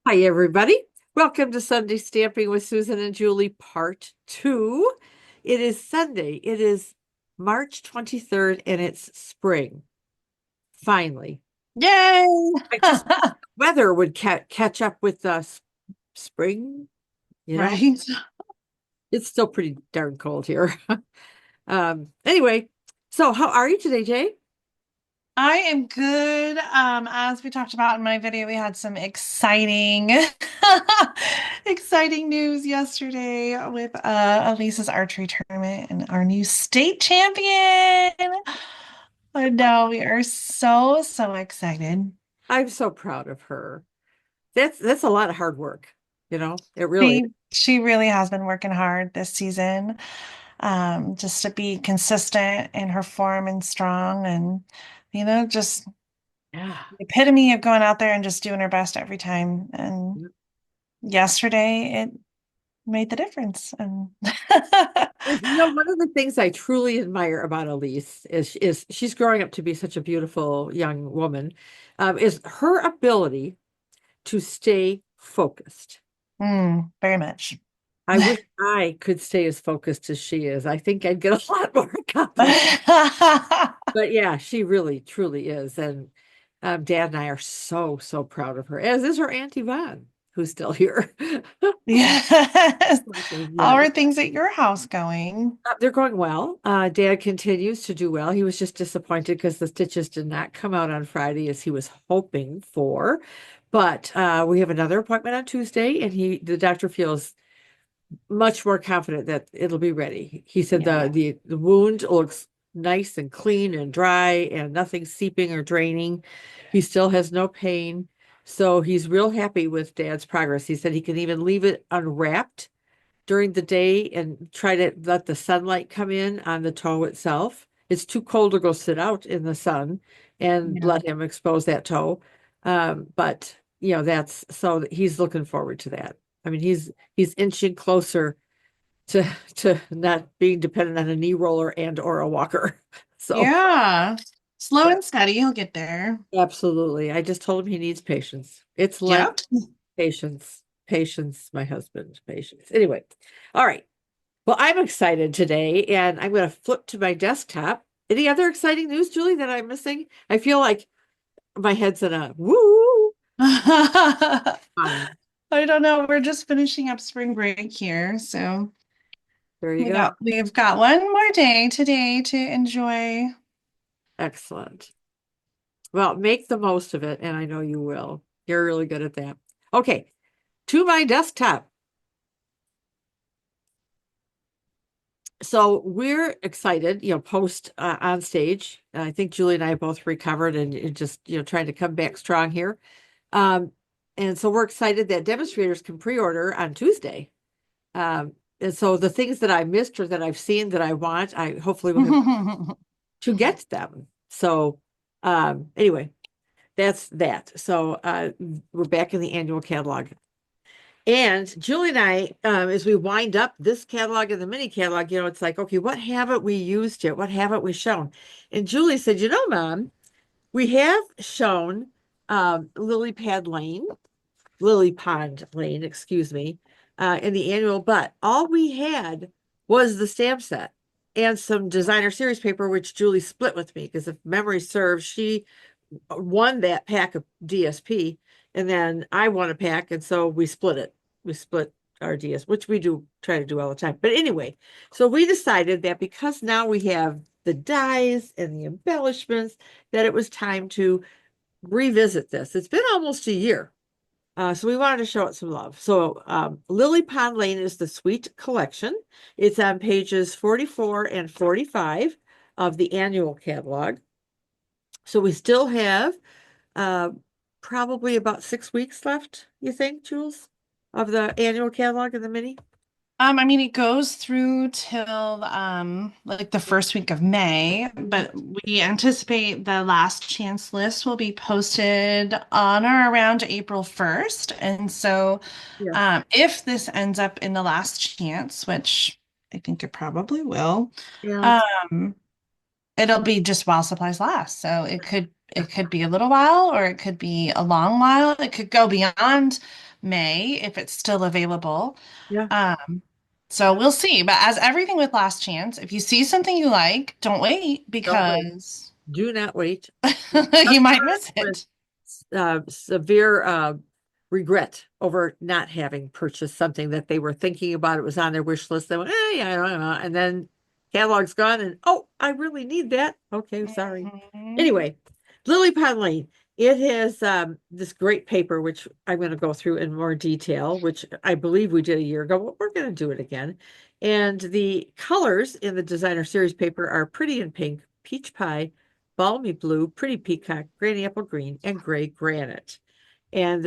Hi, everybody. Welcome to Sunday Stamping with Susan and Julie, part two. It is Sunday. It is March 23rd, and it's spring. Finally. Yay! I just wish the weather would catch up with spring, you know? Right. It's still pretty darn cold here. Anyway, so how are you today, Jay? I am good. As we talked about in my video, we had some exciting, exciting news yesterday with Elisa's archery tournament and our new state champion. I know we are so excited. I'm so proud of her. That's a lot of hard work, it really is. She really has been working hard this season, just to be consistent in her form and strong and just Yeah. the epitome of going out there and just doing her best every time. And yesterday it made the difference. And One of the things I truly admire about Elise is she's growing up to be such a beautiful young woman, is her ability to stay focused. very much. I wish I could stay as focused as she is. I think I'd get a lot more accomplished. But yeah, she really, truly is. And Dad and I are so proud of her, as is her Aunt Yvonne, who's still here. Yes. How Yeah. are things at your house going? They're going well. Dad continues to do well. He was just disappointed because the stitches did not come out on Friday as he was hoping for. But we have another appointment on Tuesday, and the doctor feels much more confident that it'll be ready. He said Yeah. the wound looks nice and clean and dry and nothing seeping or draining. He still has no pain. So he's real happy with Dad's progress. He said he can even leave it unwrapped during the day and try to let the sunlight come in on the toe itself. It's too cold to go sit out in the sun and Yeah. let him expose that toe. But that's so he's looking forward to that. I mean, he's inching closer to not being dependent on a knee roller and or a walker. So Yeah. Slow yeah, and steady, he'll get there. absolutely. I just told him he needs patience. It's Lent, Yep. patience, patience, my husband, patience. Anyway, all right. Well, I'm excited today, and I'm going to flip to my desktop. Any other exciting news, Julie, that I'm missing? I feel like my head's in a woo. Fine. I don't know. We're just finishing up spring break here, so There you go. we've got one more day today to enjoy. Excellent. Well, make the most of it, and I know you will. You're really good at that. Okay, to my desktop. So we're excited, post on stage. I think Julie and I both recovered and just, trying to come back strong here. Um, and so we're excited that demonstrators can pre-order on Tuesday. And so the things that I missed or that I've seen that I want, I hopefully will have to get them. So anyway, that's that. So we're back in the annual catalog. And Julie and I, as we wind up this catalog and the mini catalog, it's like, okay, what haven't we used yet? What haven't we shown? And Julie said, Mom, we have shown Lily Pond Lane, excuse me, in the annual, but all we had was the stamp set and some designer series paper, which Julie split with me because if memory serves, she won that pack of DSP and then I won a pack. And so we split it. We split our DS, which we do try to do all the time. But anyway, so we decided that because now we have the dies and the embellishments, that it was time to revisit this. It's been almost a year. So we wanted to show it some love. So Lily Pond Lane is the Sweet Collection. It's on pages 44 and 45 of the annual catalog. So we still have uh, probably about 6 weeks left, you think, Jules, of the annual catalog and the mini? I mean, it goes through till like the first week of May, but we anticipate the last chance list will be posted on or around April 1st. And so Yeah. if this ends up in the last chance, which I think it probably will, Yeah. um, it'll be just while supplies last. So it could be a little while or it could be a long while. It could go beyond May if it's still available. Yeah. Um, so we'll see. But as everything with Last Chance, if you see something you like, don't wait Don't wait. because Do not wait. you might miss With it. severe regret over not having purchased something that they were thinking about. It was on their wish list. They went, yeah, I don't know. And then catalog's gone, and oh, I really need that. Okay, sorry. Mhm. Anyway, Lily Pond Lane. It has this great paper, which I'm going to go through in more detail, which I believe we did a year ago. But we're going to do it again. And the colors in the designer series paper are Pretty in Pink, Peach Pie, Balmy Blue, Pretty Peacock, Granny Apple Green, and Gray Granite. And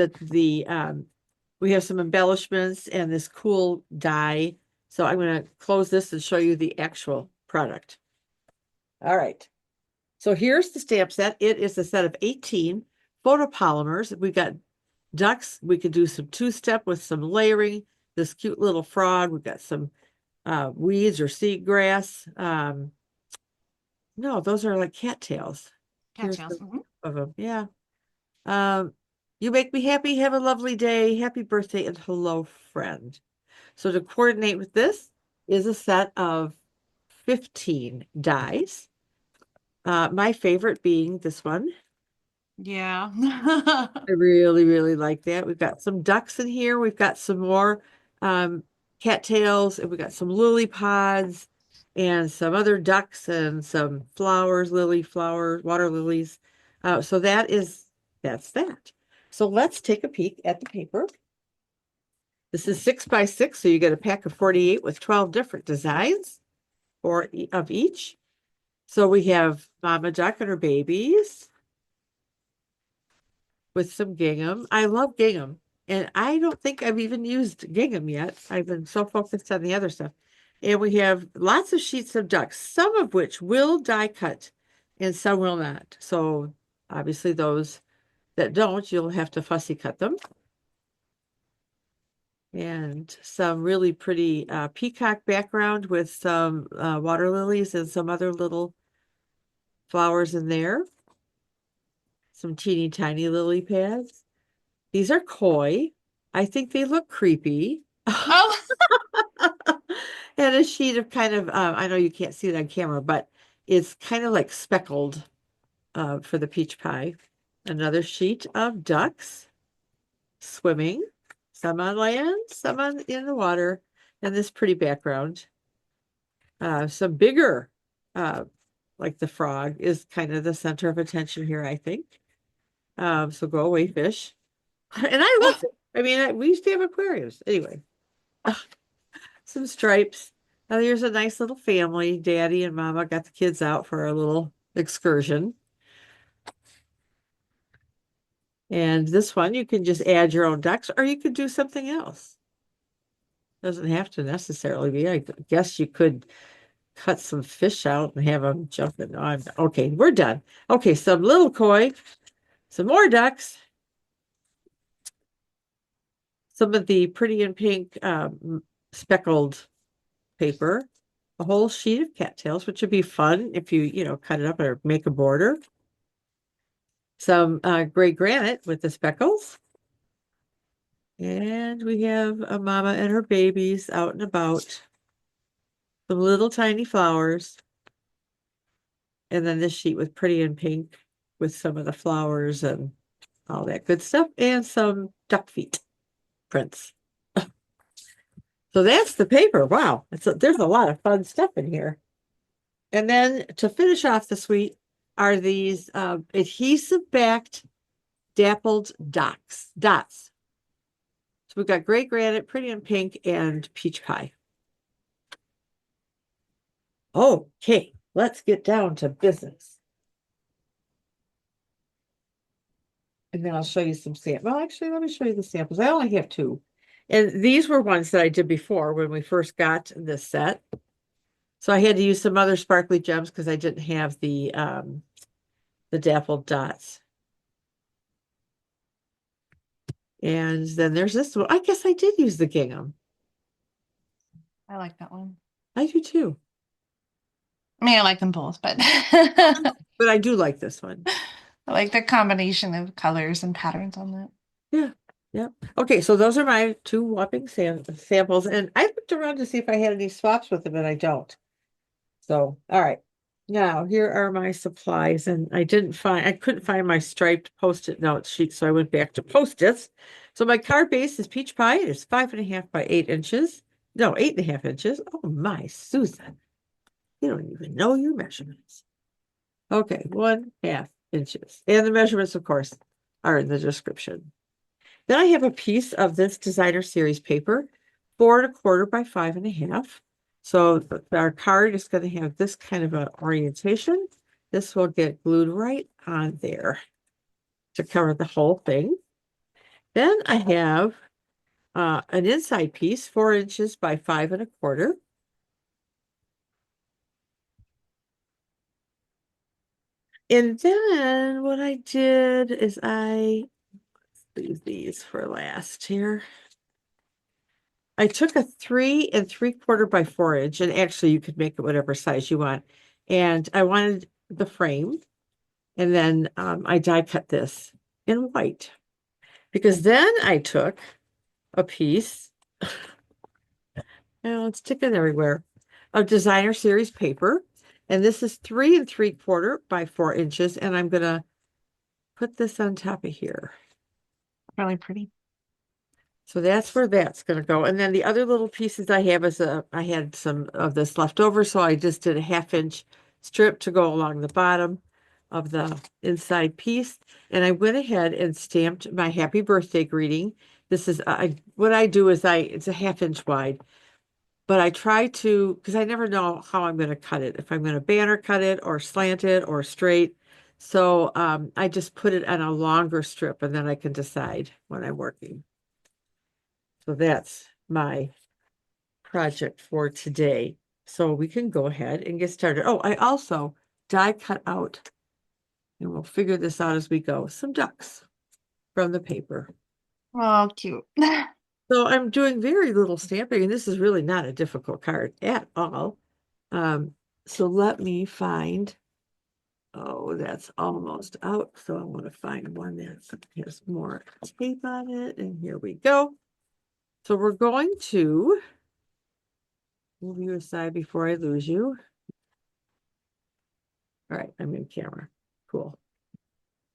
we have some embellishments and this cool die. So I'm going to close this and show you the actual product. All right. So here's the stamp set. It is a set of 18 photopolymers. We got ducks. We could do some two-step with some layering. This cute little frog. We've got some weeds or seagrass. No, those are like cattails. Here's Cattails. the of them. Yeah. Um, you make me happy. Have a lovely day. Happy birthday and hello, friend. So to coordinate with this is a set of 15 dies. My favorite being this one. Yeah. I really, really like that. We've got some ducks in here. We've got some more cattails, and we've got some lily pods and some other ducks and some flowers, lily flowers, water lilies. So that's that. So let's take a peek at the paper. This is 6 by 6, so you get a pack of 48 with 12 different designs of each. So we have Mama Duck and her babies with some gingham. I love gingham, and I don't think I've even used gingham yet. I've been so focused on the other stuff. And we have lots of sheets of ducks, some of which will die cut and some will not. So obviously those that don't, you'll have to fussy cut them. And some really pretty peacock background with some water lilies and some other little flowers in there. Some teeny tiny lily pads. These are koi. I think they look creepy. Oh, And a sheet of kind of, I know you can't see it on camera, but it's kind of like speckled for the peach pie. Another sheet of ducks swimming, some on land, some in the water, and this pretty background. Some bigger, uh, like the frog is kind of the center of attention here, I think. So go away, fish. And I love it. I mean, we used to have aquariums. Anyway, some stripes. Now here's a nice little family. Daddy and Mama got the kids out for a little excursion. And this one, you can just add your own ducks, or you could do something else. Doesn't have to necessarily be. I guess you could cut some fish out and have them jump in. Okay, we're done. Okay, some little koi, some more ducks, some of the pretty in pink speckled paper, a whole sheet of cattails, which would be fun if you cut it up or make a border. Some gray granite with the speckles. And we have a mama and her babies out and about. Some little tiny flowers. And then this sheet with pretty in pink with some of the flowers and all that good stuff. And some duck feet prints. So that's the paper. Wow. There's a lot of fun stuff in here. And then to finish off the suite are these adhesive backed dappled dots. So we've got gray granite, pretty in pink, and peach pie. Okay, let's get down to business. And then I'll show you some samples. Well, actually, let me show you the samples. I only have two. And these were ones that I did before when we first got this set. So I had to use some other sparkly gems because I didn't have the dappled dots. And then there's this one. I guess I did use the gingham. I like that one. I do too. I mean, I like them both, but I But I do like this one. like the combination of colors and patterns on that. Yeah. Yep. Okay, so those are my two whopping samples, and I looked around to see if I had any swaps with them, and I don't. So, all right. Now, here are my supplies, and I couldn't find my striped Post-it note sheet, so I went back to Post-its. So my card base is peach pie. It's 5.5 by 8 inches. No, 8.5 inches. Oh my, Susan. You don't even know your measurements. Okay, 1/2 inches. And the measurements, of course, are in the description. Then I have a piece of this designer series paper, 4.25 by 5.5. So our card is going to have this kind of an orientation. This will get glued right on there to cover the whole thing. Then I have an inside piece, 4 inches by 5.25. And then what I did is I leave these for last here. I took a 3 3/4 by 4 inch, and actually you could make it whatever size you want. And I wanted the frame, and then I die cut this in white because then I took a piece, oh, it's sticking everywhere, of designer series paper, and this is 3 3/4 by 4 inches, and I'm gonna put this on top of here. Really pretty. So that's where that's going to go. And then the other little pieces I have is I had some of this left over, so I just did a 1/2 inch strip to go along the bottom of the inside piece. And I went ahead and stamped my happy birthday greeting. This is what I do is it's a 1/2 inch wide, but I try to, because I never know how I'm going to cut it, if I'm going to banner cut it or slant it or straight. So I just put it on a longer strip, and then I can decide when I'm working. So that's my project for today. So we can go ahead and get started. Oh, I also die cut out, and we'll figure this out as we go, some ducks from the paper. Oh, cute. So I'm doing very little stamping, and this is really not a difficult card at all. So let me find, oh, that's almost out. So I want to find one that has more tape on it, and here we go. So we're going to move you aside before I lose you. All right, I'm in camera. Cool.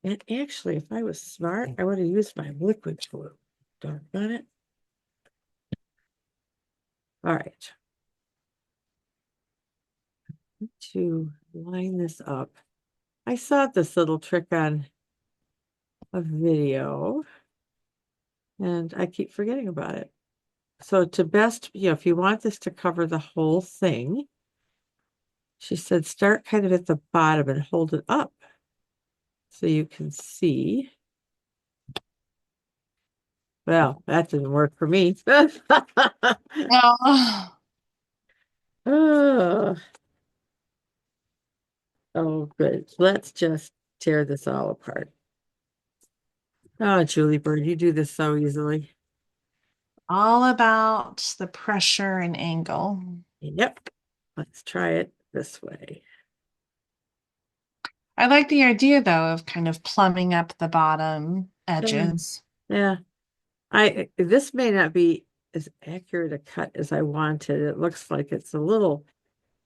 And actually, if I was smart, I would have used my liquid glue. Darn it. All right. To line this up. I saw this little trick on a video, and I keep forgetting about it. So to best, if you want this to cover the whole thing, she said start kind of at the bottom and hold it up so you can see. Well, that didn't work for me. Oh, Oh, oh, good. Let's just tear this all apart. Oh, Julie Bird, you do this so easily. all about the pressure and angle. Yep. Let's try it this way. I like the idea though of kind of plumbing up the bottom edges. Yeah. This may not be as accurate a cut as I wanted. It looks like it's a little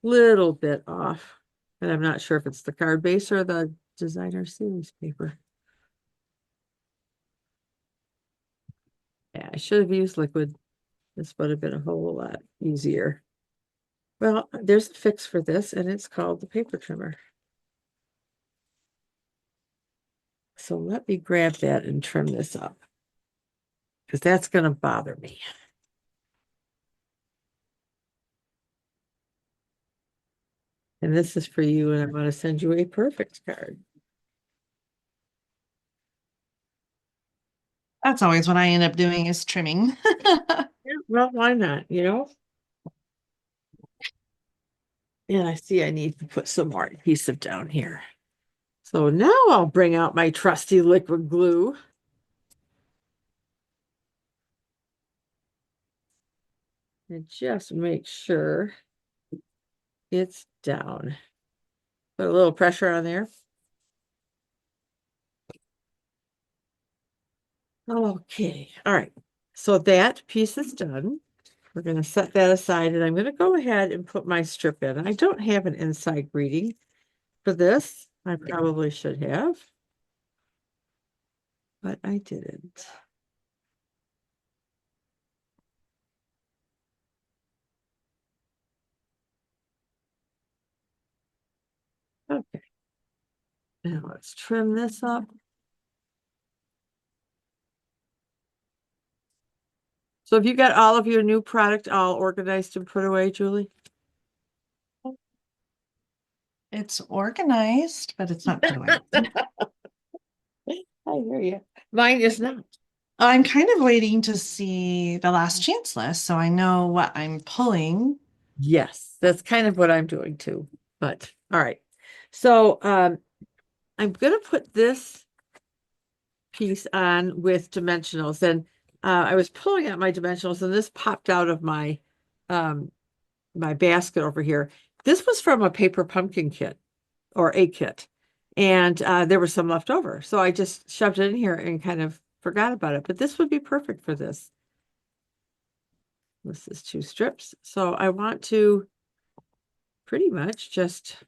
bit off. And I'm not sure if it's the card base or the designer series paper. Yeah, I should have used liquid. This would have been a whole lot easier. Well, there's a fix for this, and it's called the paper trimmer. So let me grab that and trim this up, because that's going to bother me. And this is for you, and I'm going to send you a perfect card. That's always what I end up doing is trimming. Yeah, well, why not, And I see I need to put some more adhesive down here. So now I'll bring out my trusty liquid glue. And just make sure it's down. Put a little pressure on there. Okay, all right. So that piece is done. We're going to set that aside, and I'm going to go ahead and put my strip in. I don't have an inside greeting for this. I probably should have, but I didn't. Okay. Now let's trim this up. So have you got all of your new product all organized and put away, Julie? It's organized, but it's not put away. I hear you. Mine is not. I'm kind of waiting to see the last chance list so I know what I'm pulling. Yes, that's kind of what I'm doing too. But all right. So I'm gonna put this piece on with dimensionals, and I was pulling out my dimensionals, and this popped out of um my basket over here. This was from a paper pumpkin kit or a kit, and there was some left over, so I just shoved it in here and kind of forgot about it. But this would be perfect for this. This is 2 strips, so I want to pretty much just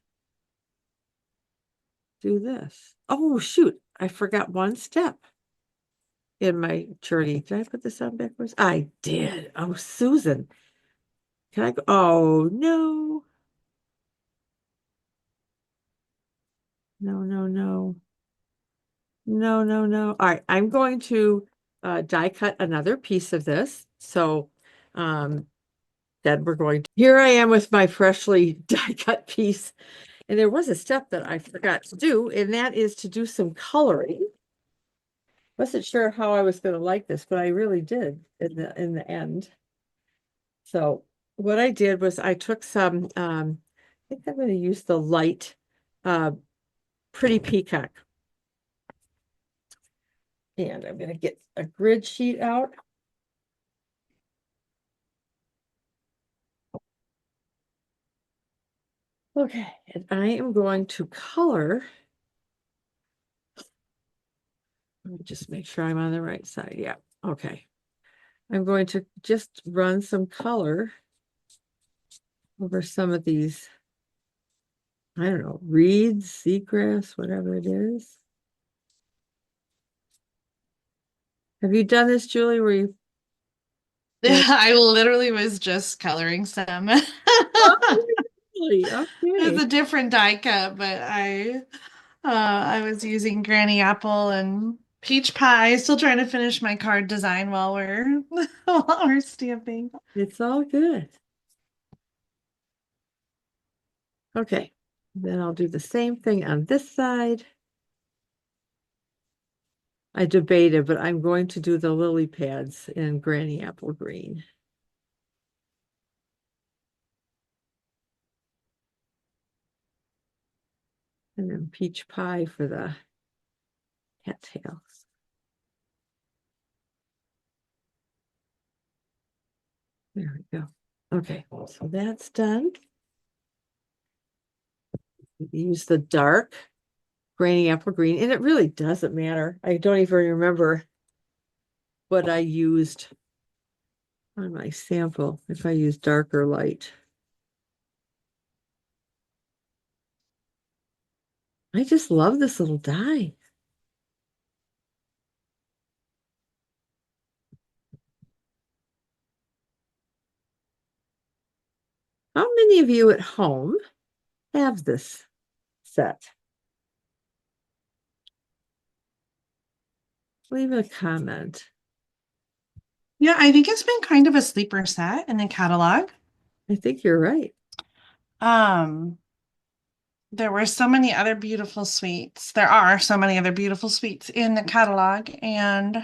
do this. Oh, shoot. I forgot one step in my journey. Did I put this on backwards? I did. Oh, Susan. Can I go? Oh, no. No, no, no. No, no, no. All right. I'm going to die cut another piece of this. So then we're going to, here I am with my freshly die cut piece. And there was a step that I forgot to do, and that is to do some coloring. Wasn't sure how I was going to like this, but I really did in the end. So what I did was I took some, I think I'm going to use the light, uh, Pretty Peacock. And I'm going to get a grid sheet out. Okay, and I am going to color. Let me just make sure I'm on the right side. Yeah, okay. I'm going to just run some color over some of these, I don't know, reeds, seagrass, whatever it is. Have you done this, Julie, where you I literally was just coloring some. oh, really? It's Okay. a different die cut, but I was using Granny Apple and Peach Pie. Still trying to finish my card design while we're while we're stamping. It's all good. Okay. Then I'll do the same thing on this side. I debated, but I'm going to do the lily pads in Granny Apple Green. And then peach pie for the cattails. There we go. Okay, so that's done. Use the dark Granny Apple Green, and it really doesn't matter. I don't even remember what I used on my sample, if I use dark or light. I just love this little die. How many of you at home have this set? Leave a comment. Yeah, I think it's been kind of a sleeper set in the catalog. I think you're right. Um, there were so many other beautiful suites. There are so many other beautiful suites in the catalog, and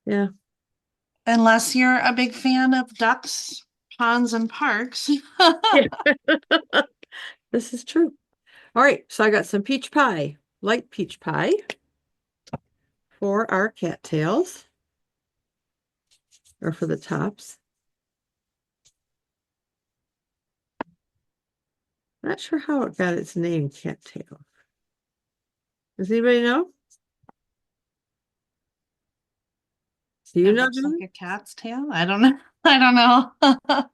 Yeah. unless you're a big fan of ducks, ponds, and parks. Yeah. This is true. All right, so I got some peach pie, light peach pie for our cattails, or for the tops. Not sure how it got its name, cattail. Does anybody know? Do you It know, looks like Julie? a cat's tail. I don't know. I don't know.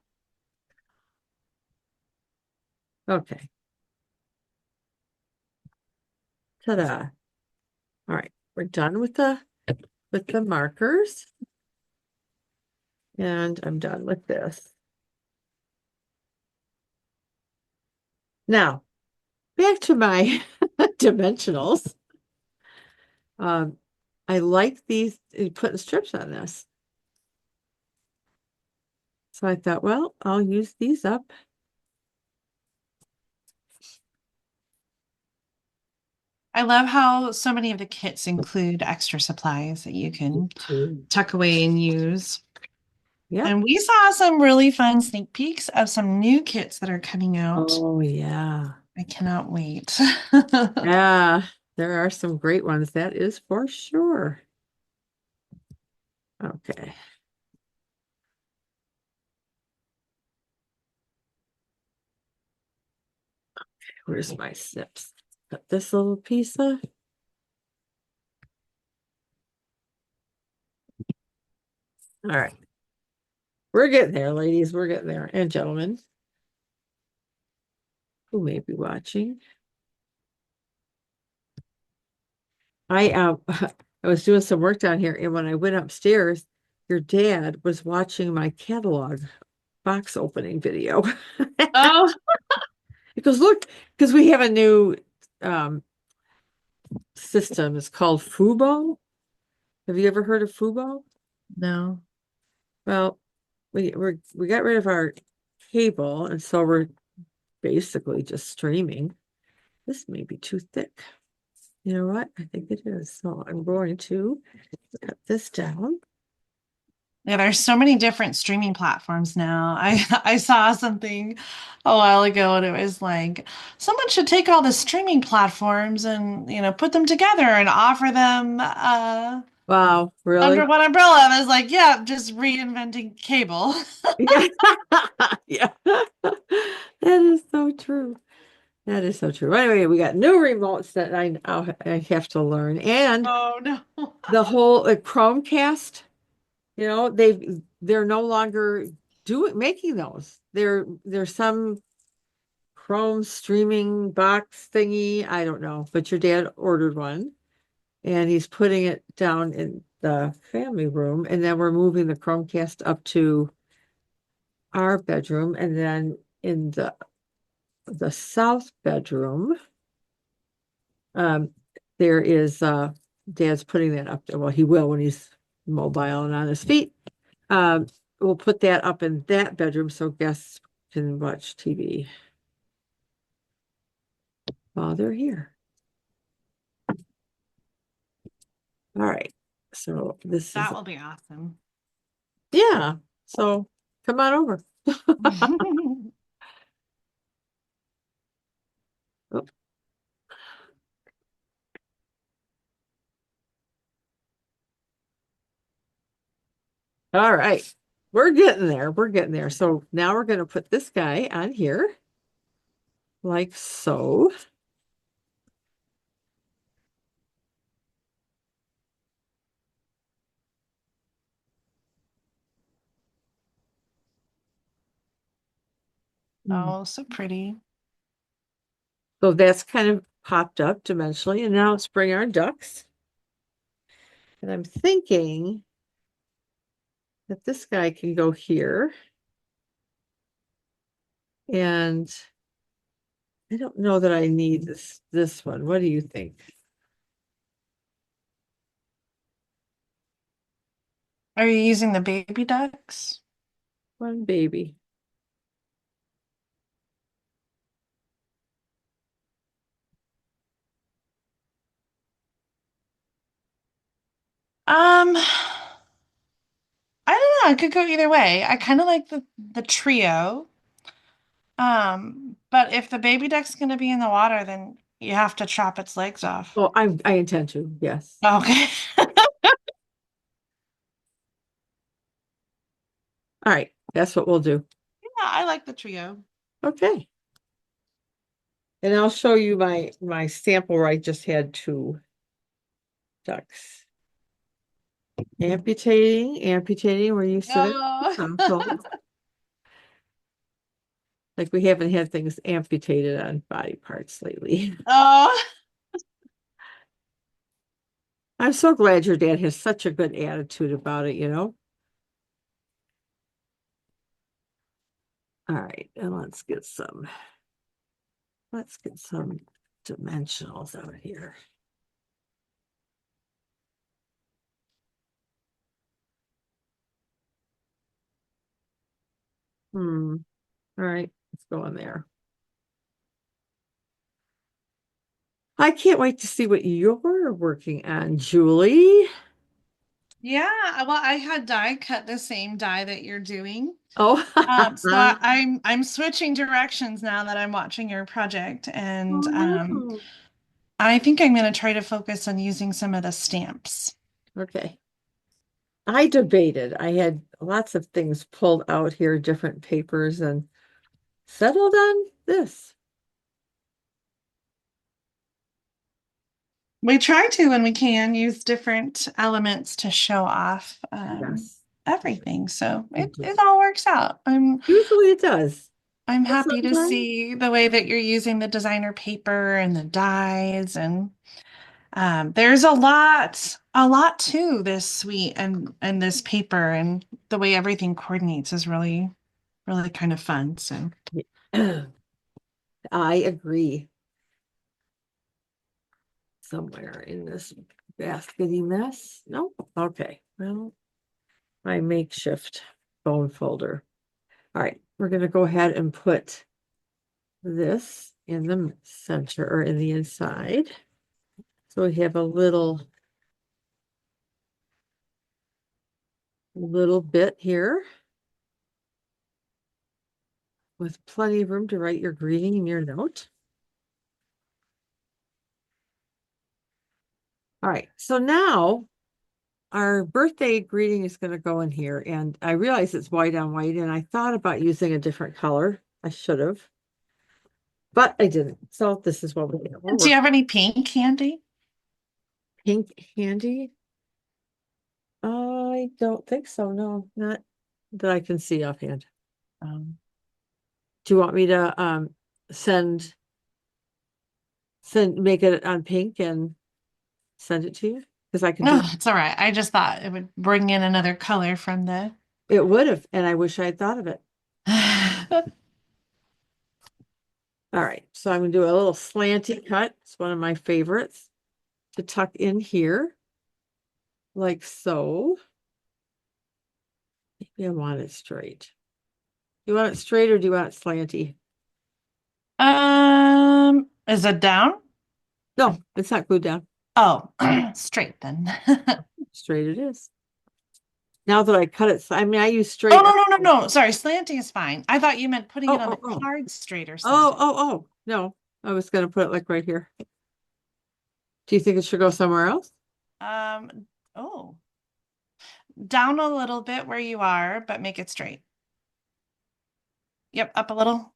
Okay. Ta-da. All right, we're done with the markers. And I'm done with this. Now, back to my dimensionals. I like these putting strips on this. So I thought, well, I'll use these up. I love how so many of the kits include extra supplies that you can tuck away and use. Yeah. And we saw some really fun sneak peeks of some new kits that are coming out. Oh, yeah. I cannot wait. Yeah, there are some great ones. That is for sure. Okay. Where's my snips? Got this little piece of. All right. We're getting there, ladies. We're getting there. And gentlemen who may be watching. I I was doing some work down here, and when I went upstairs, your dad was watching my catalog box opening video. Oh, He goes, look, because we have a new um system. It's called Fubo. Have you ever heard of Fubo? no. Well, we got rid of our cable, and so we're basically just streaming. This may be too thick. You know what? I think it is. So I'm going to cut this down. Yeah, there's so many different streaming platforms now. I saw something a while ago and it was like someone should take all the streaming platforms and put them together and offer them Wow, under really? one umbrella. And I was like, yeah, just reinventing cable. Yeah. Yeah. That is so true. That is so true. Anyway, we got new remotes that I have to learn. And Oh no. the whole Chromecast, they're no longer making those. There's some Chrome streaming box thingy. I don't know, but your dad ordered one and he's putting it down in the family room. And then we're moving the Chromecast up to our bedroom. And then in the south bedroom, um, there is dad's putting that up there. Well, he will when he's mobile and on his feet. Um, we'll put that up in that bedroom so guests can watch TV while they're here. All right. So this is, That will be awesome. yeah. So come on over. Oh, all right. We're getting there. We're getting there. So now we're going to put this guy on here like so. Oh, so pretty. So that's kind of popped up dimensionally. And now let's bring our ducks. And I'm thinking that this guy can go here. And I don't know that I need this one. What do you think? Are you using the baby ducks? One baby. I don't know. It could go either way. I kind of like the trio. But if the baby duck's going to be in the water, then you have to chop its legs off. Oh, I intend to, yes. Okay. All right, that's what we'll do. Yeah, I like the trio. Okay. And I'll show you my sample where I just had two ducks. Amputating where you sit Oh. at. Like we haven't had things amputated on body parts lately. Oh. I'm so glad your dad has such a good attitude about it, you know? All right, and let's get some dimensionals out here. All right, let's go in there. I can't wait to see what you're working on, Julie. Yeah, well, I had die cut the same die that you're doing. Oh, So I'm switching directions now that I'm watching your project, and oh no. I think I'm going to try to focus on using some of the stamps. Okay. I debated. I had lots of things pulled out here, different papers, and settled on this. We try to, when we can, use different elements to show off Yes. everything. So We it do. all works out. Usually it does. I'm But happy to sometimes, see the way that you're using the designer paper and the dies, and there's a lot to this suite and this paper, and the way everything coordinates is really, really kind of fun. So I agree. Somewhere in this baskety mess. Nope. Okay. Well, my makeshift phone folder. All right. We're going to go ahead and put this in the center or in the inside. So we have a little bit here with plenty of room to write your greeting and your note. All right. So now our birthday greeting is going to go in here. And I realize it's white on white, and I thought about using a different color. I should have, but I didn't. So this is what we have. do you have any pink candy? Pink handy. I don't think so. No, not that I can see offhand. Do you want me to send make it on pink and send it to you? Because I could do Oh, it's all right. I just thought it would bring in another color from the. it would have, and I wish I had thought of it. All right, so I'm gonna do a little slanty cut. It's one of my favorites to tuck in here, like so. Maybe I want it straight. Do you want it straight or do you want it slanty? Is it down? No, it's not glued down. Oh, straight then. Straight it is. Now that I cut it, I mean, I use Oh, straight. no, no, no, no. Sorry, slanting is fine. I thought you meant putting it Oh, on the oh, oh. card straight or Oh, something. oh, oh. No, I was going to put it like right here. Do you think it should go somewhere else? Oh, down a little bit where you are, but make it straight. Yep, up a little.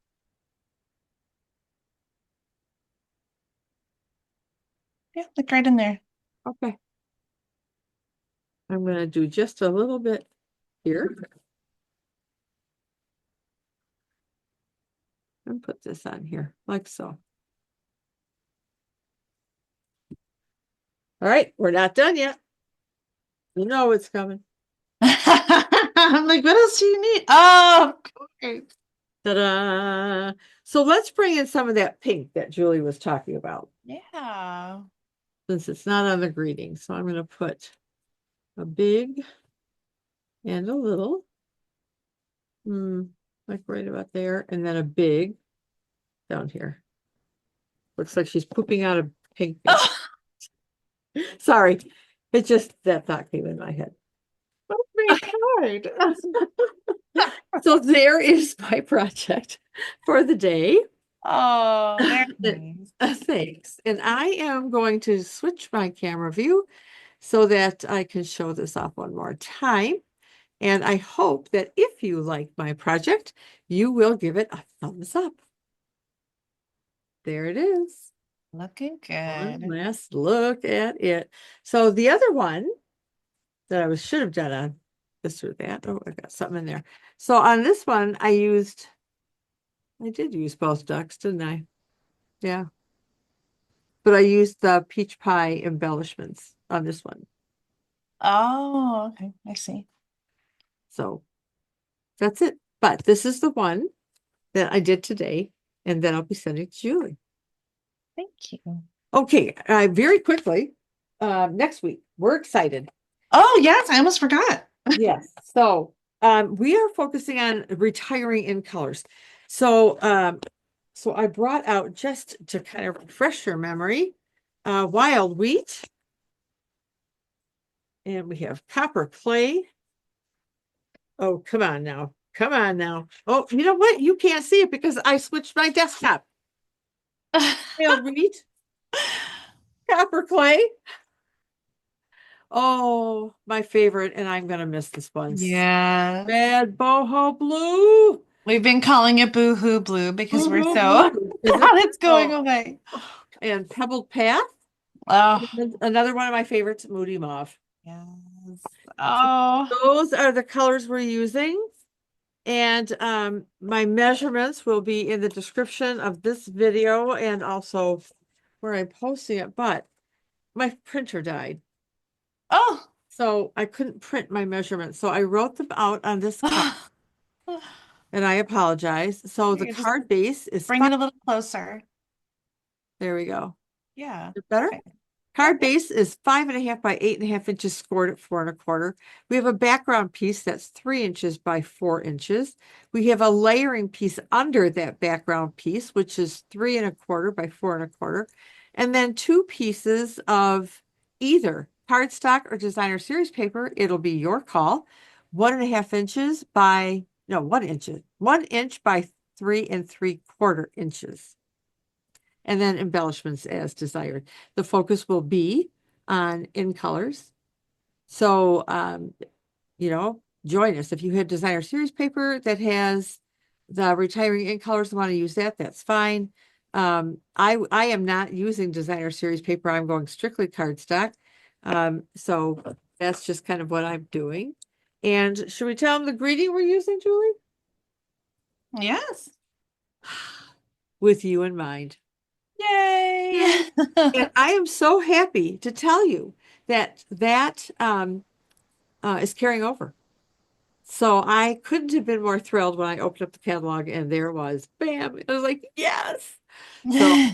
Yeah, like right in there. Okay. I'm going to do just a little bit here and put this on here like so. All right, we're not done yet. You know it's coming. I'm like, what else do you need? Oh, of course. Ta-da! So let's bring in some of that pink that Julie was talking about, Yeah. since it's not on the greeting. So I'm going to put a big and a little, like right about there, and then a big down here. Looks like she's pooping out a pink. Oh, Sorry, it just that thought came in my head. my card. So there is my project for the day. Oh, very nice. Thanks. And I am going to switch my camera view so that I can show this off one more time. And I hope that if you like my project, you will give it a thumbs up. there it is. Looking One good. last look at it. So the other one that should have done on this or that. Oh, I got something in there. So on this one, I did use both ducks, didn't I? Yeah. But I used the peach pie embellishments on this one. Oh, okay. I see. So that's it. But this is the one that I did today, and then I'll be sending to Julie. Thank you. Okay, very quickly, next week, we're excited. Oh, yes, I almost forgot. Yes. So we are focusing on retiring in colors. So so I brought out, just to kind of refresh your memory, wild wheat. And we have copper clay. Oh, come on now. Come on now. Oh, you know what? You can't see it because I switched my desktop. Wild wheat, copper clay. Oh, my favorite, and I'm gonna miss this one. Yeah. Red Boho Blue. We've been calling it Boohoo Blue because we're Boohoo so Blue. sad it's going Oh, away. and Pebbled Path. Oh, Another one of my favorites, Moody Mauve. yes. So Oh, those are the colors we're using. And my measurements will be in the description of this video and also where I'm posting it. But my printer died, oh. so I couldn't print my measurements. So I wrote them out on this card, and I apologize. So the You just card base is bring five. it a little closer. There we go. Yeah. Is it better? Okay. Card base is 5.5 by 8.5 inches, scored at 4.25. We have a background piece that's 3 inches by 4 inches. We have a layering piece under that background piece, which is 3.25 by 4.25. And then 2 pieces of either cardstock or designer series paper. It'll be your call. 1.5 inches by, no, 1 inch, 1 inch by 3.75 inches. And then embellishments as desired. The focus will be on in colors. So, join us. If you have designer series paper that has the retiring in colors and want to use that, that's fine. I am not using designer series paper. I'm going strictly cardstock. So that's just kind of what I'm doing. And should we tell them the greeting we're using, Julie? Yes. With you in mind. Yay. And I am so happy to tell you that is carrying over. So I couldn't have been more thrilled when I opened up the catalog and there it was, bam. I was like, yes. So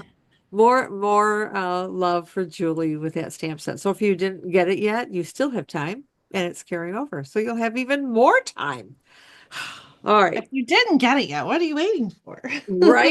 more love for Julie with that stamp set. So if you didn't get it yet, you still have time and it's carrying over. So you'll have even more time. All right. If you didn't get it yet, what are you waiting for? Right.